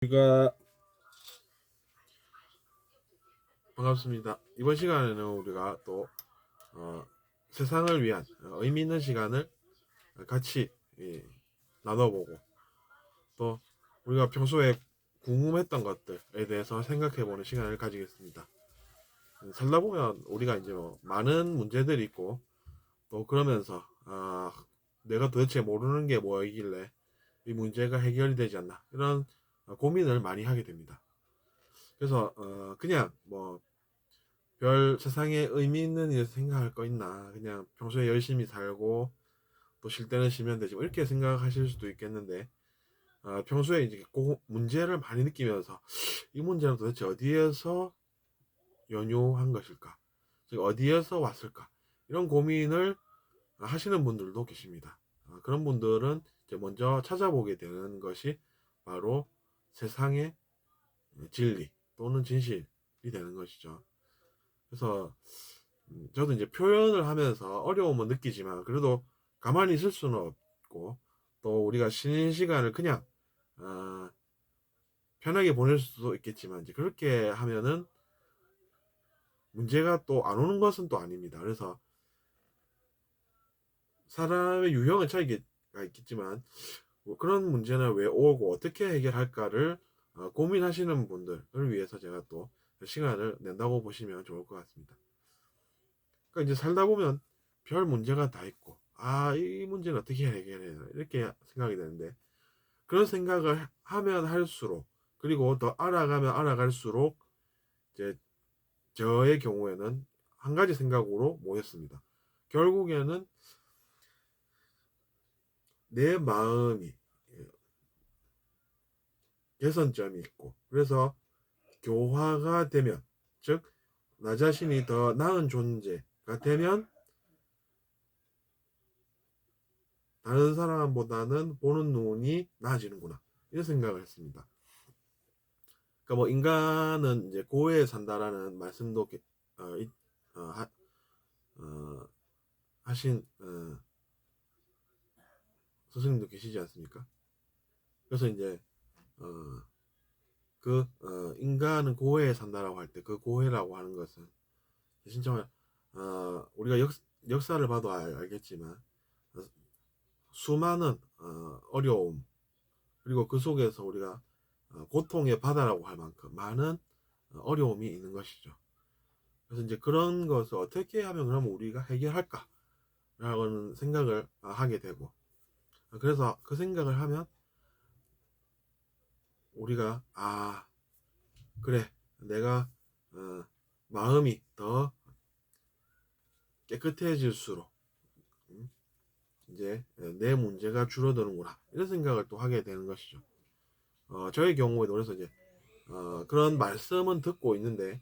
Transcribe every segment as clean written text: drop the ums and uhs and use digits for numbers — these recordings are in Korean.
우리가 반갑습니다. 이번 시간에는 우리가 또 세상을 위한 의미 있는 시간을 같이 나눠보고, 또 우리가 평소에 궁금했던 것들에 대해서 생각해보는 시간을 가지겠습니다. 살다 보면 우리가 이제 많은 문제들이 있고, 또 그러면서 내가 도대체 모르는 게 뭐이길래 이 문제가 해결이 되지 않나, 이런 고민을 많이 하게 됩니다. 그래서 그냥 별 세상에 의미 있는 일 생각할 거 있나, 그냥 평소에 열심히 살고 또 쉴 때는 쉬면 되지, 뭐 이렇게 생각하실 수도 있겠는데, 평소에 이제 문제를 많이 느끼면서 이 문제는 도대체 어디에서 연유한 것일까, 즉 어디에서 왔을까, 이런 고민을 하시는 분들도 계십니다. 그런 분들은 이제 먼저 찾아보게 되는 것이 바로 세상의 진리 또는 진실이 되는 것이죠. 그래서 저도 이제 표현을 하면서 어려움은 느끼지만, 그래도 가만히 있을 수는 없고, 또 우리가 쉬는 시간을 그냥 어, 편하게 보낼 수도 있겠지만, 이제 그렇게 하면은 문제가 또 안 오는 것은 또 아닙니다. 그래서 사람의 유형은 차이가 있겠지만, 뭐 그런 문제는 왜 오고 어떻게 해결할까를 고민하시는 분들을 위해서 제가 또 시간을 낸다고 보시면 좋을 것 같습니다. 그러니까 이제 살다 보면 별 문제가 다 있고, 이 문제는 어떻게 해결해야 이렇게 생각이 되는데, 그런 생각을 하면 할수록, 그리고 더 알아가면 알아갈수록, 이제 저의 경우에는 한 가지 생각으로 모였습니다. 결국에는 내 마음이 개선점이 있고, 그래서 교화가 되면, 즉 나 자신이 더 나은 존재가 되면 다른 사람보다는 보는 눈이 나아지는구나, 이런 생각을 했습니다. 그러니까 뭐 인간은 이제 고해에 산다라는 말씀도 어, 어, 하, 어, 하신 스승님도 계시지 않습니까? 그래서 이제 어, 인간은 고해에 산다라고 할 때, 그 고해라고 하는 것은 진짜 우리가 역사를 봐도 알겠지만, 어, 수많은 어려움, 그리고 그 속에서 우리가 고통의 바다라고 할 만큼 많은 어려움이 있는 것이죠. 그래서 이제 그런 것을 어떻게 하면 그러면 우리가 해결할까 라는 생각을 하게 되고, 그래서 그 생각을 하면 우리가 그래, 내가 마음이 더 깨끗해질수록 이제 내 문제가 줄어드는구나, 이런 생각을 또 하게 되는 것이죠. 저의 경우에도 그래서 이제 그런 말씀은 듣고 있는데,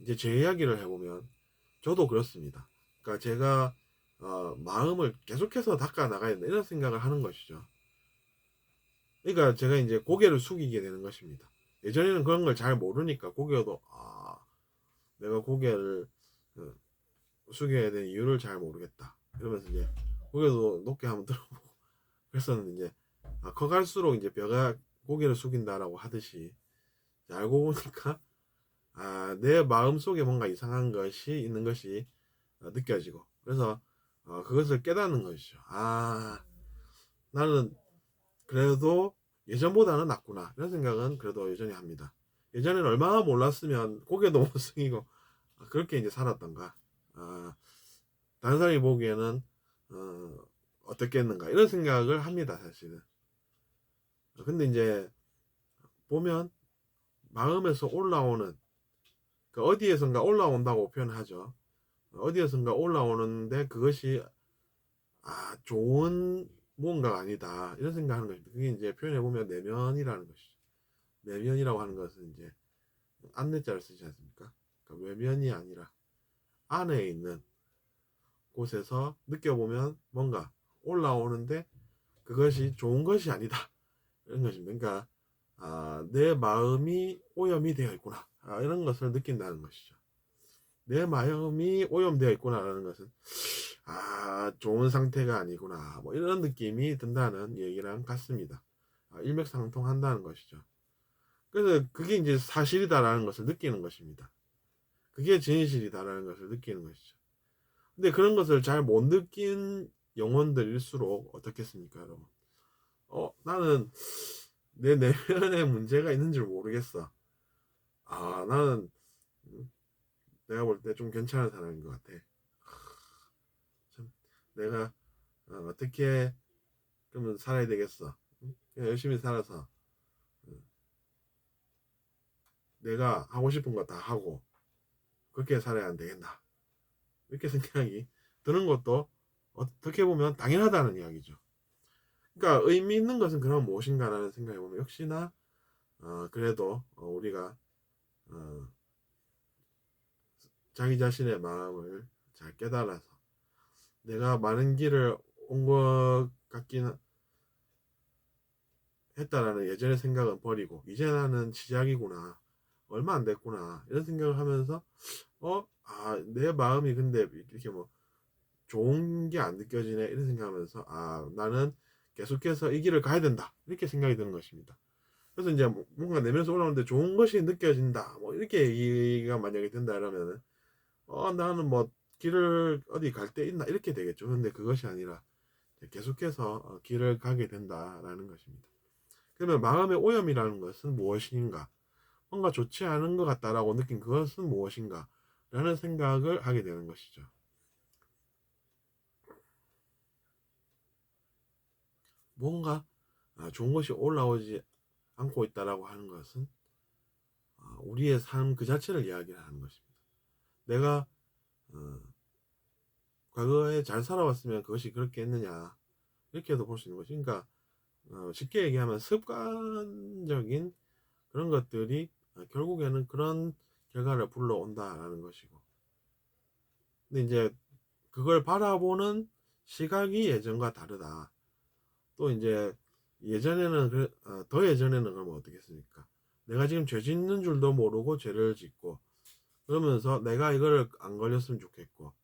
이제 제 이야기를 해보면 저도 그렇습니다. 그러니까 제가 마음을 계속해서 닦아 나가야 된다, 이런 생각을 하는 것이죠. 그러니까 제가 이제 고개를 숙이게 되는 것입니다. 예전에는 그런 걸 잘 모르니까 고개도 내가 고개를 어, 숙여야 되는 이유를 잘 모르겠다, 이러면서 이제 고개도 높게 한번 들어보고 그랬었는데, 이제 커갈수록 이제 벼가 고개를 숙인다라고 하듯이, 알고 보니까 내 마음속에 뭔가 이상한 것이 있는 것이 느껴지고, 그래서 그것을 깨닫는 것이죠. 나는 그래도 예전보다는 낫구나, 이런 생각은 그래도 여전히 합니다. 예전에는 얼마나 몰랐으면 고개도 못 숙이고 그렇게 이제 살았던가, 다른 사람이 보기에는 어떻겠는가, 이런 생각을 합니다, 사실은. 근데 이제 보면 마음에서 올라오는, 그 어디에선가 올라온다고 표현하죠. 어디에선가 올라오는데 그것이 좋은 무언가가 아니다, 이런 생각하는 것입니다. 그게 이제 표현해 보면 내면이라는 것이죠. 내면이라고 하는 것은 이제 안내자를 쓰지 않습니까? 그러니까 외면이 아니라 안에 있는 곳에서 느껴보면 뭔가 올라오는데 그것이 좋은 것이 아니다, 이런 것입니다. 그러니까 내 마음이 오염이 되어 있구나, 이런 것을 느낀다는 것이죠. 내 마음이 오염되어 있구나라는 것은 좋은 상태가 아니구나, 뭐 이런 느낌이 든다는 얘기랑 같습니다. 일맥상통한다는 것이죠. 그래서 그게 이제 사실이다라는 것을 느끼는 것입니다. 그게 진실이다라는 것을 느끼는 것이죠. 근데 그런 것을 잘 못 느낀 영혼들일수록 어떻겠습니까, 여러분? 나는 내 내면에 문제가 있는 줄 모르겠어. 나는 내가 볼 때 좀 괜찮은 사람인 것 같아. 참, 내가 어떻게 그러면 살아야 되겠어. 그냥 열심히 살아서 내가 하고 싶은 거 다 하고 그렇게 살아야 안 되겠나. 이렇게 생각이 드는 것도 어떻게 보면 당연하다는 이야기죠. 그러니까 의미 있는 것은 그럼 무엇인가라는 생각해 보면 역시나 그래도 우리가 어, 자기 자신의 마음을 잘 깨달아서 내가 많은 길을 온 것 같긴 했다라는 예전의 생각은 버리고 이제 나는 시작이구나, 얼마 안 됐구나 이런 생각을 하면서 내 마음이 근데 이렇게 뭐 좋은 게 안 느껴지네 이런 생각하면서 나는 계속해서 이 길을 가야 된다 이렇게 생각이 드는 것입니다. 그래서 이제 뭔가 내면에서 올라오는데 좋은 것이 느껴진다 뭐 이렇게 얘기가 만약에 된다 이러면은 나는 뭐 길을 어디 갈 데 있나 이렇게 되겠죠. 근데 그것이 아니라 계속해서 길을 가게 된다라는 것입니다. 그러면 마음의 오염이라는 것은 무엇인가, 뭔가 좋지 않은 것 같다라고 느낀 그것은 무엇인가 라는 생각을 하게 되는 것이죠. 뭔가 좋은 것이 올라오지 않고 있다라고 하는 것은 우리의 삶 그 자체를 이야기를 하는 것입니다. 내가 어, 과거에 잘 살아왔으면 그것이 그렇게 했느냐 이렇게도 볼 수 있는 것이, 그러니까 쉽게 얘기하면 습관적인 그런 것들이 결국에는 그런 결과를 불러온다라는 것이고, 근데 이제 그걸 바라보는 시각이 예전과 다르다. 또 이제 예전에는 더 예전에는 그러면 어떻겠습니까? 내가 지금 죄 짓는 줄도 모르고 죄를 짓고 그러면서 내가 이걸 안 걸렸으면 좋겠고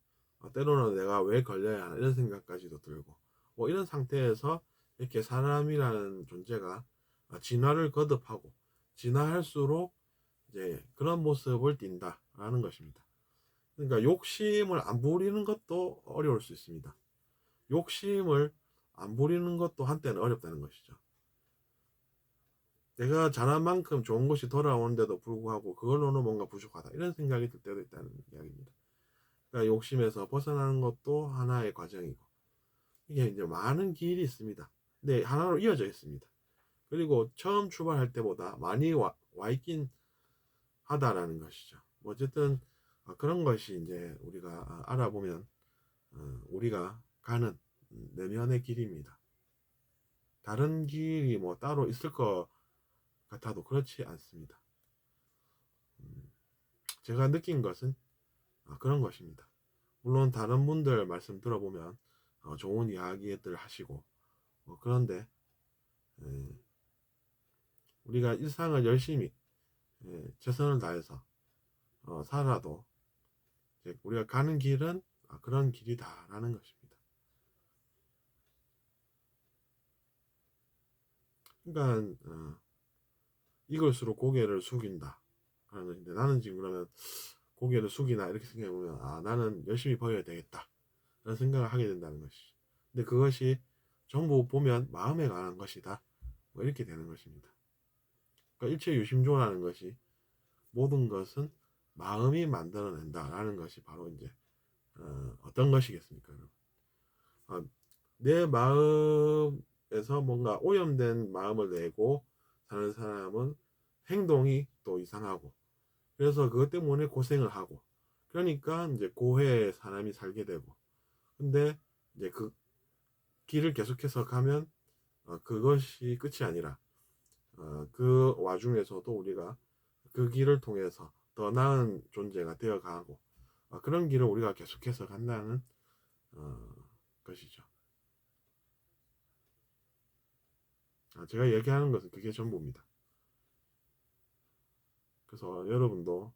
때로는 내가 왜 걸려야 하나 이런 생각까지도 들고 뭐 이런 상태에서 이렇게 사람이라는 존재가 진화를 거듭하고 진화할수록 이제 그런 모습을 띈다라는 것입니다. 그러니까 욕심을 안 부리는 것도 어려울 수 있습니다. 욕심을 안 부리는 것도 한때는 어렵다는 것이죠. 내가 잘한 만큼 좋은 것이 돌아오는데도 불구하고 그걸로는 뭔가 부족하다 이런 생각이 들 때도 있다는 이야기입니다. 그러니까 욕심에서 벗어나는 것도 하나의 과정이고 이게 이제 많은 길이 있습니다. 근데 하나로 이어져 있습니다. 그리고 처음 출발할 때보다 많이 와 있긴 하다라는 것이죠. 뭐 어쨌든 그런 것이 이제 우리가 알아보면 우리가 가는 내면의 길입니다. 다른 길이 뭐 따로 있을 것 같아도 그렇지 않습니다. 제가 느낀 것은 그런 것입니다. 물론 다른 분들 말씀 들어보면 좋은 이야기들 하시고 그런데 우리가 일상을 열심히 최선을 다해서 살아도 우리가 가는 길은 그런 길이다라는 것입니다. 그러니까 이것으로 고개를 숙인다 하는 것인데, 나는 지금 그러면 고개를 숙이나 이렇게 생각해 보면 나는 열심히 버려야 되겠다 라는 생각을 하게 된다는 것이죠. 근데 그것이 전부 보면 마음에 관한 것이다 뭐 이렇게 되는 것입니다. 그러니까 일체 유심조라는 것이 모든 것은 마음이 만들어낸다라는 것이 바로 이제 어떤 것이겠습니까? 어, 내 마음에서 뭔가 오염된 마음을 내고 사는 사람은 행동이 또 이상하고 그래서 그것 때문에 고생을 하고 그러니까 이제 고해의 사람이 살게 되고, 근데 이제 그 길을 계속해서 가면 그것이 끝이 아니라 그 와중에서도 우리가 그 길을 통해서 더 나은 존재가 되어 가고 그런 길을 우리가 계속해서 간다는 어, 것이죠. 제가 얘기하는 것은 그게 전부입니다. 그래서 여러분도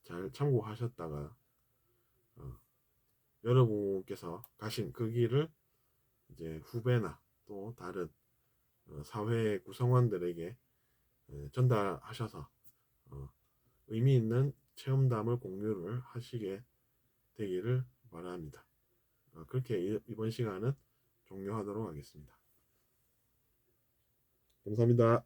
잘 참고하셨다가 어, 여러분께서 가신 그 길을 이제 후배나 또 다른 사회 구성원들에게 전달하셔서 의미 있는 체험담을 공유를 하시게 되기를 바랍니다. 그렇게 이번 시간은 종료하도록 하겠습니다. 감사합니다.